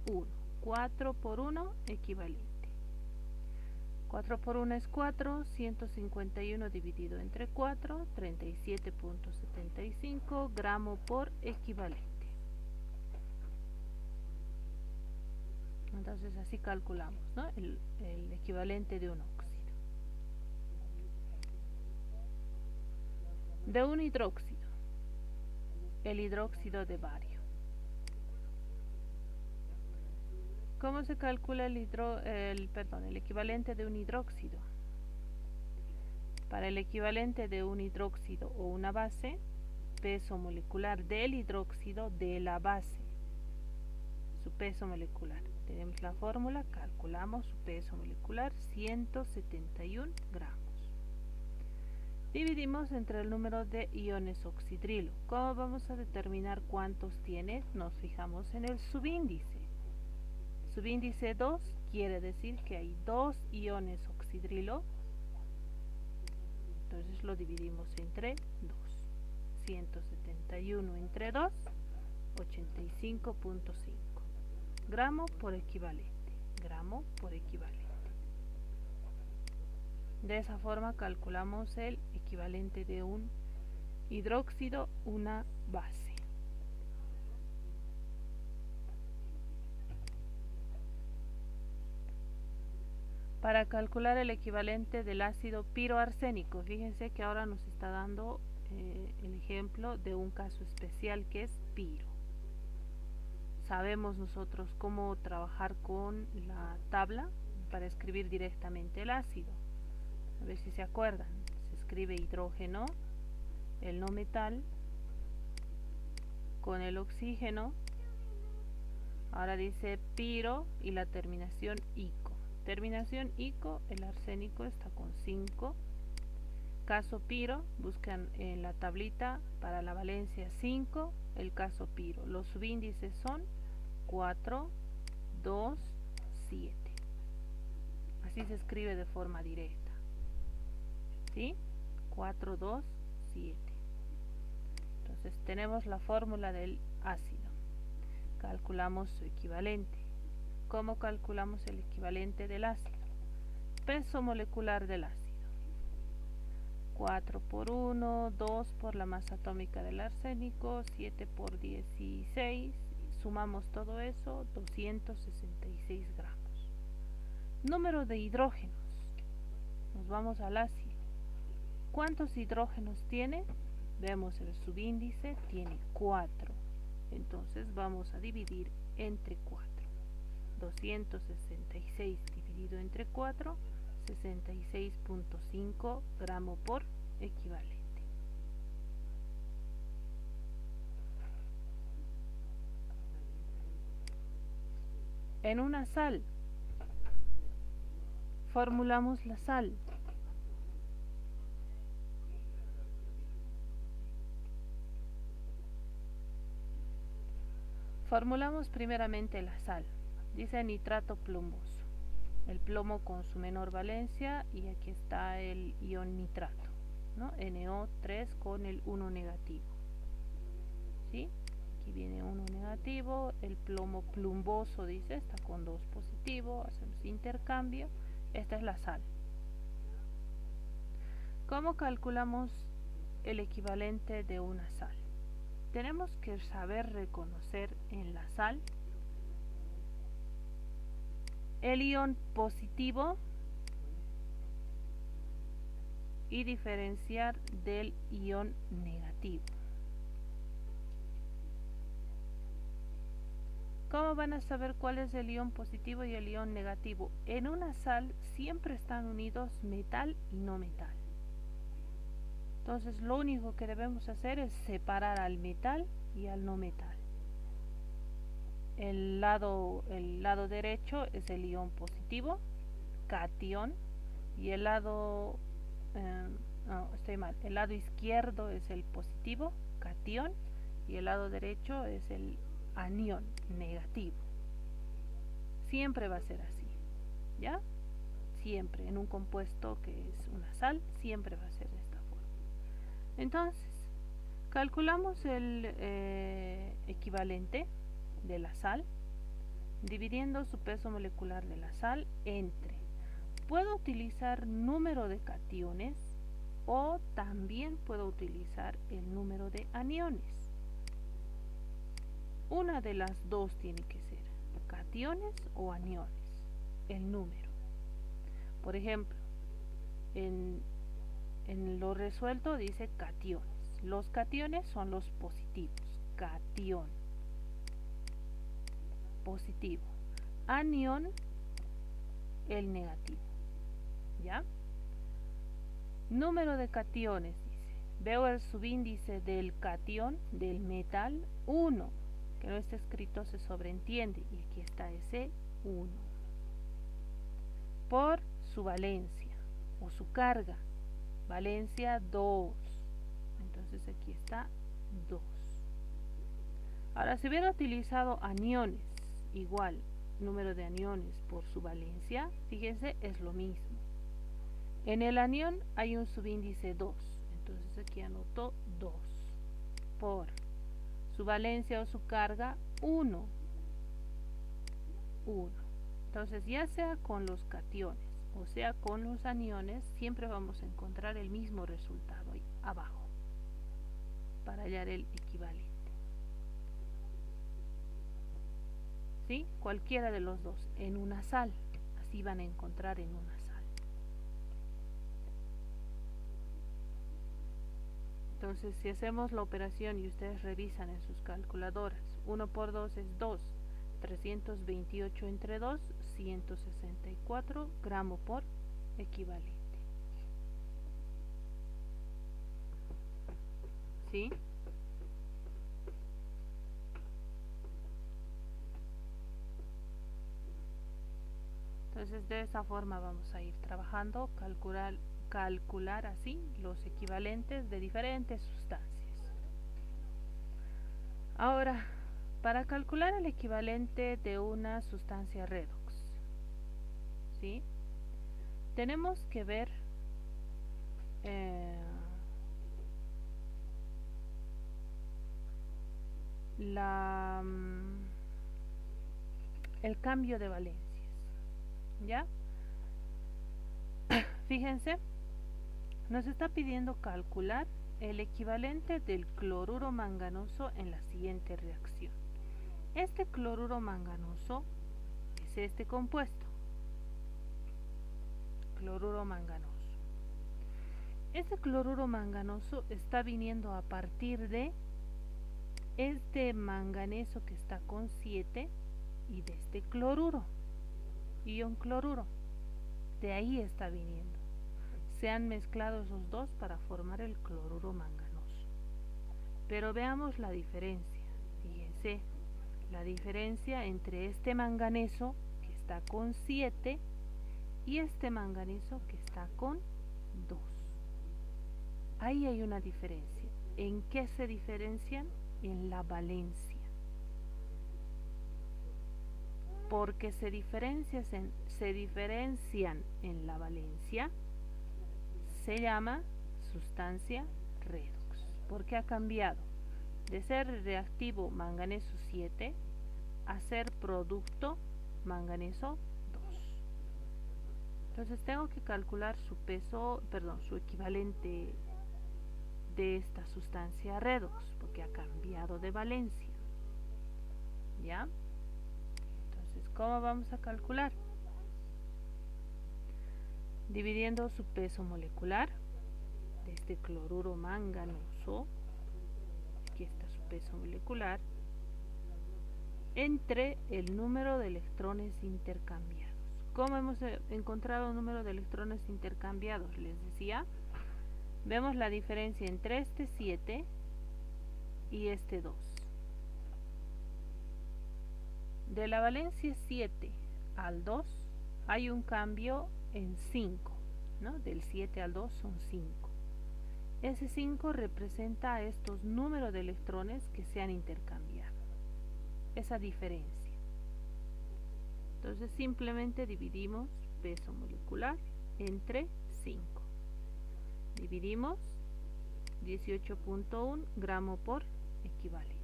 1. 4 por 1, equivalente. 4 por 1 es 4, 151 dividido entre 4, 37.75 gramo por equivalente. Entonces así calculamos, ¿no? el equivalente de un óxido. De un hidróxido, el hidróxido de bario. ¿Cómo se calcula el equivalente de un hidróxido? Para el equivalente de un hidróxido o una base, peso molecular del hidróxido de la base, su peso molecular. Tenemos la fórmula, calculamos su peso molecular, 171 gramos. Dividimos entre el número de iones oxidrilo. ¿Cómo vamos a determinar cuántos tiene? Nos fijamos en el subíndice. Subíndice 2 quiere decir que hay 2 iones oxidrilo. Entonces lo dividimos entre 2. 171 entre 2, 85.5. Gramo por equivalente. Gramo por equivalente. De esa forma calculamos el equivalente de un hidróxido, una base. Para calcular el equivalente del ácido piroarsénico, fíjense que ahora nos está dando el ejemplo de un caso especial que es piro. Sabemos nosotros cómo trabajar con la tabla para escribir directamente el ácido. A ver si se acuerdan. Se escribe hidrógeno, el no metal, con el oxígeno. Ahora dice piro y la terminación ico. Terminación ico, el arsénico está con 5. Caso piro, buscan en la tablita para la valencia 5, el caso piro. Los subíndices son 4, 2, 7. Así se escribe de forma directa. ¿Sí? 4, 2, 7. Entonces tenemos la fórmula del ácido. Calculamos su equivalente. ¿Cómo calculamos el equivalente del ácido? Peso molecular del ácido. 4 por 1, 2 por la masa atómica del arsénico, 7 por 16, sumamos todo eso, 266 gramos. Número de hidrógenos. Nos vamos al ácido. ¿Cuántos hidrógenos tiene? Vemos el subíndice, tiene 4. Entonces vamos a dividir entre 4. 266 dividido entre 4, 66.5 gramos por equivalente. En una sal, formulamos la sal. Formulamos primeramente la sal. Dice nitrato plumoso. El plomo con su menor valencia y aquí está el ion nitrato, ¿no? NO3 con el 1 negativo. ¿Sí? Aquí viene 1 negativo, el plomo plumboso dice, está con 2 positivo, hacemos intercambio. Esta es la sal. ¿Cómo calculamos el equivalente de una sal? Tenemos que saber reconocer en la sal el ion positivo y diferenciar del ion negativo. ¿Cómo van a saber cuál es el ion positivo y el ion negativo? En una sal siempre están unidos metal y no metal. Entonces lo único que debemos hacer es separar al metal y al no metal. El lado derecho es el ion positivo, catión, y el lado el lado izquierdo es el positivo, catión, y el lado derecho es el anión, negativo. Siempre va a ser así, ¿ya? Siempre, en un compuesto que es una sal, siempre va a ser de esta forma. Entonces, calculamos el equivalente de la sal, dividiendo su peso molecular de la sal entre, puedo utilizar número de cationes o también puedo utilizar el número de aniones. Una de las dos tiene que ser, cationes o aniones, el número. Por ejemplo, en lo resuelto dice cationes. Los cationes son los positivos, catión positivo, anión el negativo. ¿Ya? Número de cationes, dice. Veo el subíndice del catión del metal 1, que no está escrito, se sobreentiende, y aquí está ese 1. Por su valencia o su carga, valencia 2. Entonces aquí está 2. Ahora, si hubiera utilizado aniones, igual, número de aniones por su valencia, fíjense, es lo mismo. En el anión hay un subíndice 2, entonces aquí anoto 2 por su valencia o su carga 1. Entonces, ya sea con los cationes o sea con los aniones, siempre vamos a encontrar el mismo resultado ahí abajo para hallar el equivalente. ¿Sí? Cualquiera de los dos en una sal, así van a encontrar en una sal. Entonces, si hacemos la operación y ustedes revisan en sus calculadoras, 1 por 2 es 2, 328 entre 2, 164 gramos por equivalente. ¿Sí? Entonces, de esa forma vamos a ir trabajando, calcular así los equivalentes de diferentes sustancias. Ahora, para calcular el equivalente de una sustancia redox, ¿sí? Tenemos que ver el cambio de valencias, ¿ya? Fíjense, nos está pidiendo calcular el equivalente del cloruro manganoso en la siguiente reacción. Este cloruro manganoso es este compuesto, cloruro manganoso. Este cloruro manganoso está viniendo a partir de este manganeso que está con 7 y de este cloruro, ion cloruro. De ahí está viniendo. Se han mezclado esos dos para formar el cloruro manganoso. Pero veamos la diferencia. Fíjense, la diferencia entre este manganeso que está con 7 y este manganeso que está con 2. Ahí hay una diferencia. ¿En qué se diferencian? En la valencia. Porque se diferencian en la valencia, se llama sustancia redox, porque ha cambiado de ser reactivo manganeso 7 a ser producto manganeso 2. Entonces tengo que calcular su peso, su equivalente de esta sustancia redox, porque ha cambiado de valencia. ¿Ya? Entonces, ¿cómo vamos a calcular? Dividiendo su peso molecular de este cloruro manganoso, aquí está su peso molecular, entre el número de electrones intercambiados. ¿Cómo hemos encontrado el número de electrones intercambiados? Les decía, vemos la diferencia entre este 7 y este 2. De la valencia 7 al 2 hay un cambio en 5, ¿no? Del 7 al 2 son 5. Ese 5 representa a estos números de electrones que se han intercambiado. Esa diferencia. Entonces simplemente dividimos peso molecular entre 5. Dividimos 18.1 gramo por equivalente.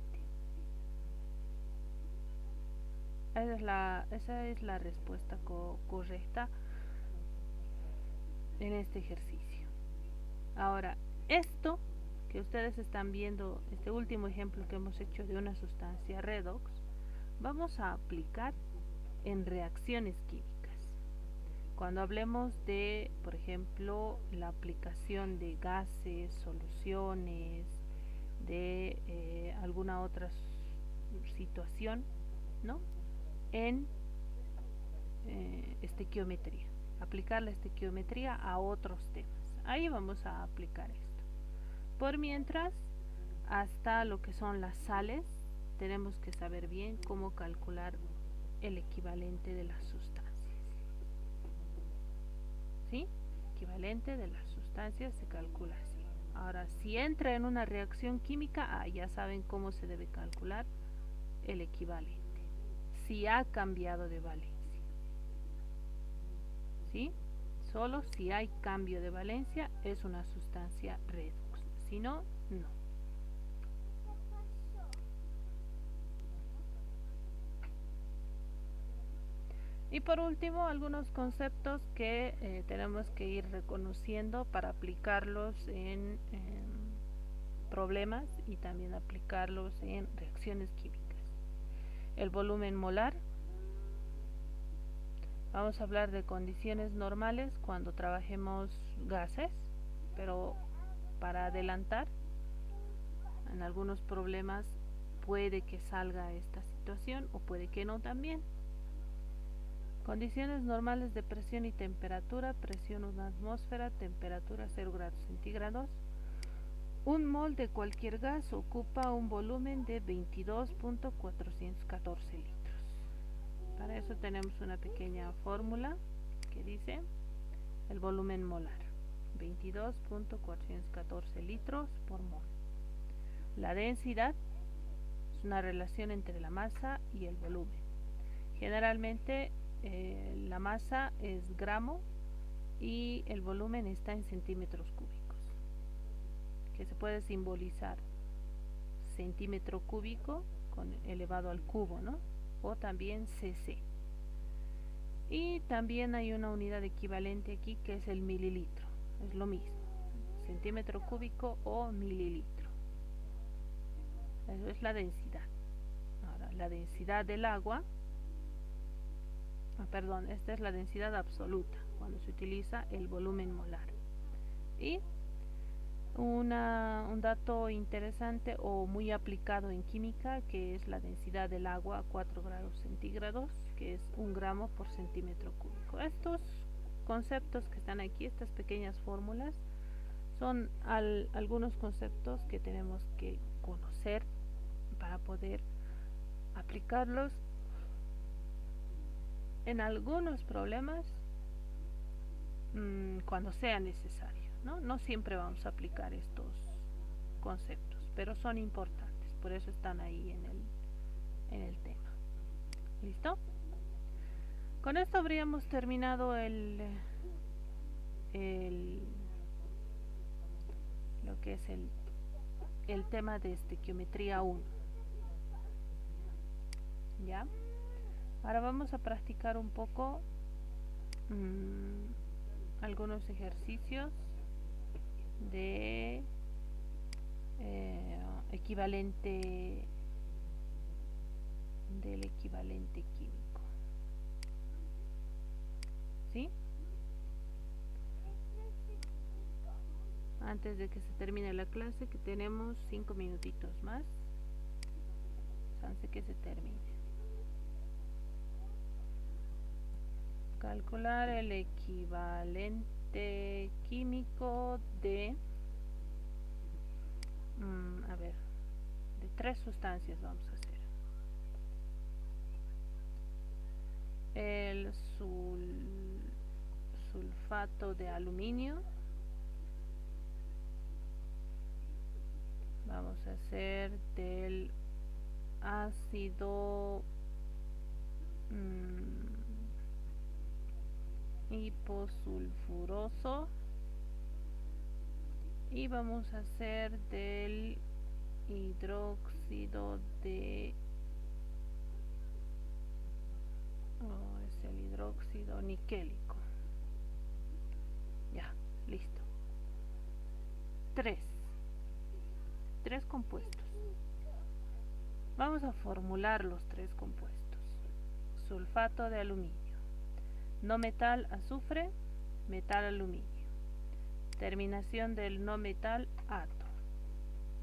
Esa es la respuesta correcta en este ejercicio. Ahora, esto que ustedes están viendo, este último ejemplo que hemos hecho de una sustancia redox, vamos a aplicar en reacciones químicas. Cuando hablemos de, por ejemplo, la aplicación de gases, soluciones, de alguna otra situación, ¿no? En estequiometría, aplicar la estequiometría a otros temas. Ahí vamos a aplicar esto. Por mientras, hasta lo que son las sales, tenemos que saber bien cómo calcular el equivalente de las sustancias. ¿Sí? Equivalente de las sustancias se calcula así. Ahora, si entra en una reacción química, ya saben cómo se debe calcular el equivalente. Si ha cambiado de valencia. ¿Sí? Solo si hay cambio de valencia es una sustancia redox. Si no, no. Y por último, algunos conceptos que tenemos que ir reconociendo para aplicarlos en problemas y también aplicarlos en reacciones químicas. El volumen molar. Vamos a hablar de condiciones normales cuando trabajemos gases, pero para adelantar, en algunos problemas puede que salga esta situación o puede que no también. Condiciones normales de presión y temperatura: presión 1 atmósfera, temperatura 0 grados centígrados. Un mol de cualquier gas ocupa un volumen de 22.414 litros. Para eso tenemos una pequeña fórmula que dice el volumen molar, 22.414 litros por mol. La densidad es una relación entre la masa y el volumen. Generalmente la masa es gramo y el volumen está en centímetros cúbicos, que se puede simbolizar centímetro cúbico con elevado al cubo, ¿no? O también cc. Y también hay una unidad equivalente aquí que es el mililitro, es lo mismo, centímetro cúbico o mililitro. Eso es la densidad. Ahora, la densidad del agua, esta es la densidad absoluta cuando se utiliza el volumen molar. Y un dato interesante o muy aplicado en química, que es la densidad del agua a 4 grados centígrados, que es 1 gramo por centímetro cúbico. Estos conceptos que están aquí, estas pequeñas fórmulas, son algunos conceptos que tenemos que conocer para poder aplicarlos en algunos problemas cuando sea necesario, ¿no? No siempre vamos a aplicar estos conceptos, pero son importantes, por eso están ahí en el tema. ¿Listo? Con esto habríamos terminado lo que es el tema de estequiometría 1. ¿Ya? Ahora vamos a practicar un poco algunos ejercicios de equivalente químico. ¿Sí? Antes de que se termine la clase, que tenemos 5 minutitos más, antes que se termine. Calcular el equivalente químico de de 3 sustancias vamos a hacer. El sulfato de aluminio. Vamos a hacer del ácido hiposulfuroso y vamos a hacer del hidróxido de es el hidróxido niquélico. Ya, listo. Tres compuestos. Vamos a formular los 3 compuestos. Sulfato de aluminio, no metal azufre, metal aluminio, terminación del no metal ato.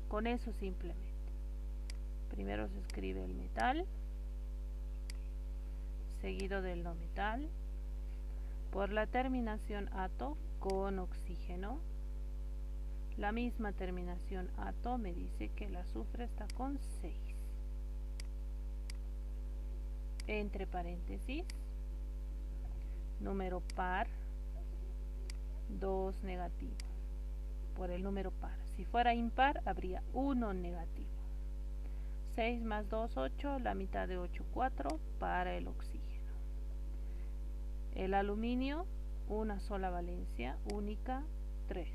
Con eso simplemente. Primero se escribe el metal, seguido del no metal, por la terminación ato con oxígeno. La misma terminación ato me dice que el azufre está con 6. Entre paréntesis, número par, 2 negativo, por el número par. Si fuera impar, habría 1 negativo. 6 más 2, 8, la mitad de 8, 4, para el oxígeno. El aluminio, una sola valencia, única, 3.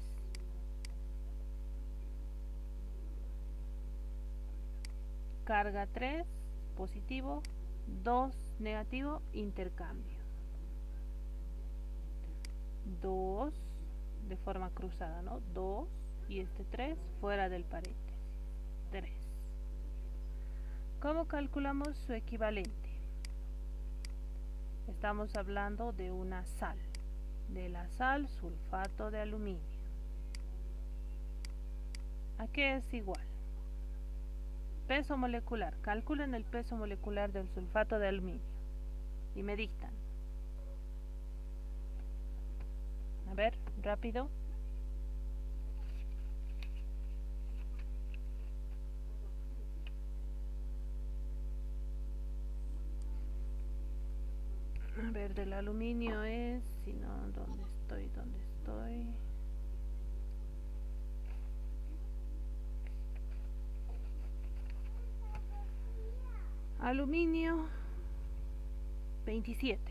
Carga 3, positivo, 2 negativo, intercambio. 2 de forma cruzada, ¿no? 2 y este 3 fuera del paréntesis. 3. ¿Cómo calculamos su equivalente? Estamos hablando de una sal, de la sal sulfato de aluminio. ¿A qué es igual? Peso molecular. Calculen el peso molecular del sulfato de aluminio y me dictan. A ver, rápido. A ver, del aluminio es, si no, ¿dónde estoy? ¿Dónde estoy? Aluminio 27,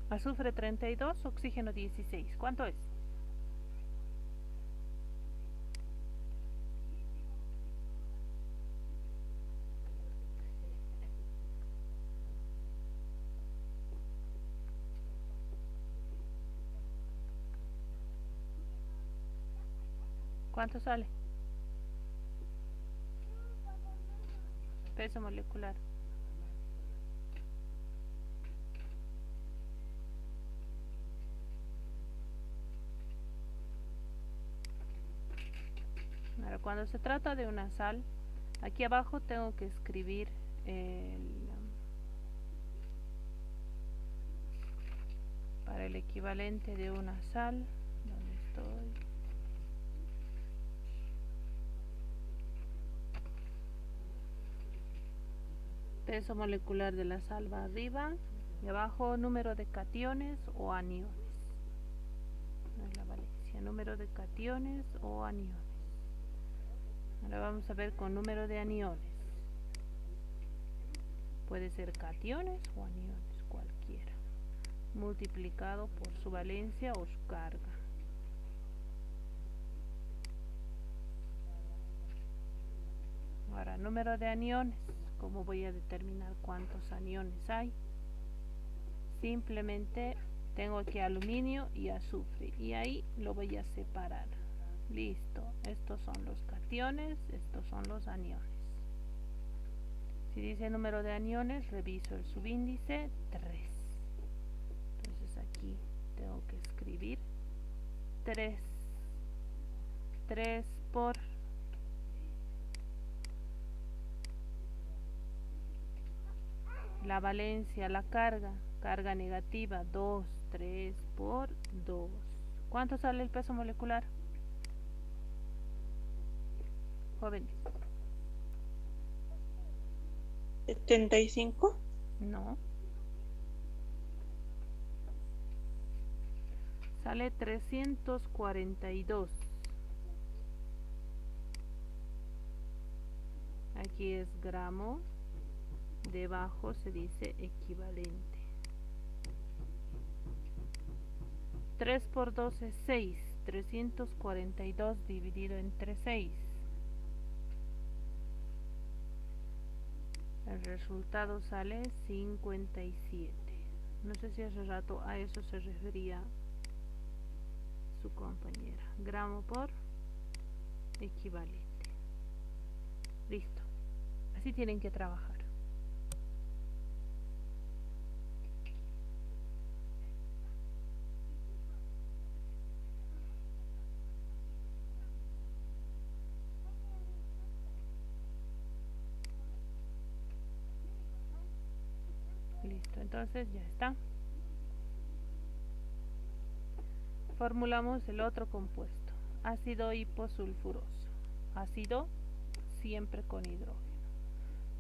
azufre 32, oxígeno 16. ¿Cuánto es? ¿Cuánto sale? Peso molecular. Ahora, cuando se trata de una sal, aquí abajo tengo que escribir para el equivalente de una sal. ¿Dónde estoy? Peso molecular de la sal va arriba y abajo número de cationes o aniones. No es la valencia, número de cationes o aniones. Ahora vamos a ver con número de aniones. Puede ser cationes o aniones, cualquiera, multiplicado por su valencia o su carga. Ahora, número de aniones. ¿Cómo voy a determinar cuántos aniones hay? Simplemente tengo aquí aluminio y azufre y ahí lo voy a separar. Listo, estos son los cationes, estos son los aniones. Si dice número de aniones, reviso el subíndice 3. Entonces aquí tengo que escribir 3. 3 por la valencia, la carga negativa, 2, 3 por 2. ¿Cuánto sale el peso molecular? Jóvenes. 75. No. Sale 342. Aquí es gramo. Debajo se dice equivalente. 3 por 2 es 6. 342 dividido entre 6. El resultado sale 57. No sé si hace rato a eso se refería su compañera. Gramo por equivalente. Listo. Así tienen que trabajar. Listo, entonces ya está. Formulamos el otro compuesto, ácido hiposulfuroso. Ácido siempre con hidrógeno.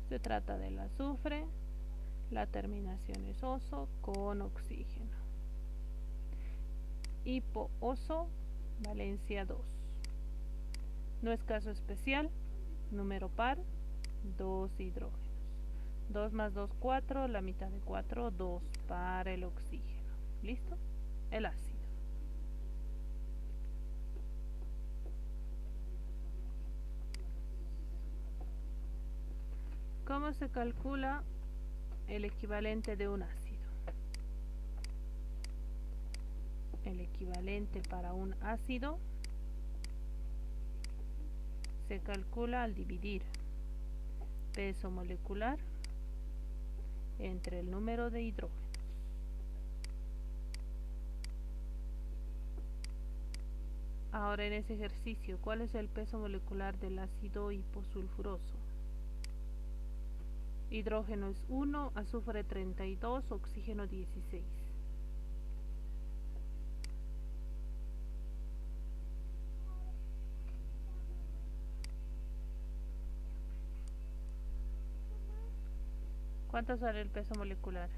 Se trata del azufre, la terminación es oso con oxígeno. Hipooso, valencia 2. No es caso especial, número par, 2 hidrógenos. 2 más 2, 4, la mitad de 4, 2 para el oxígeno. ¿Listo? El ácido. ¿Cómo se calcula el equivalente de un ácido? El equivalente para un ácido se calcula al dividir peso molecular entre el número de hidrógenos. Ahora en ese ejercicio, ¿cuál es el peso molecular del ácido hiposulfuroso? Hidrógeno es 1, azufre 32, oxígeno 16. ¿Cuánto sale el peso molecular?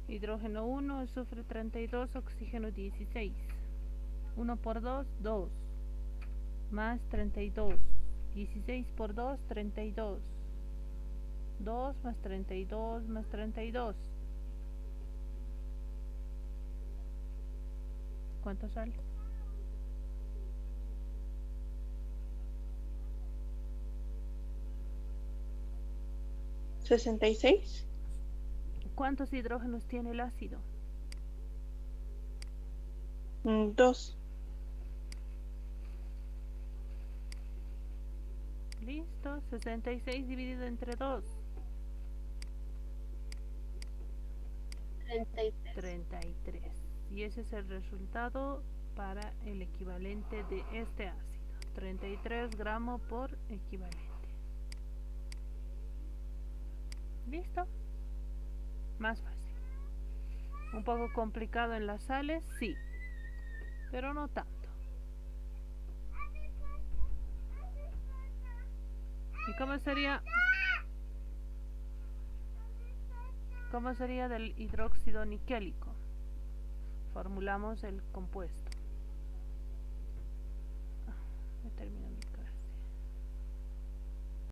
Hidrógeno 1, azufre 32, oxígeno 16. 1 por 2, 2. Más 32. 16 por 2, 32. 2 más 32 más 32. ¿Cuánto sale? ¿66? ¿Cuántos hidrógenos tiene el ácido? 2. Listo, 66 dividido entre 2. 33. Y ese es el resultado para el equivalente de este ácido. 33 gramos por equivalente. ¿Listo? Más fácil. Un poco complicado en las sales, sí, pero no tanto. ¿Y cómo sería del hidróxido niquélico? Formulamos el compuesto. Voy terminando.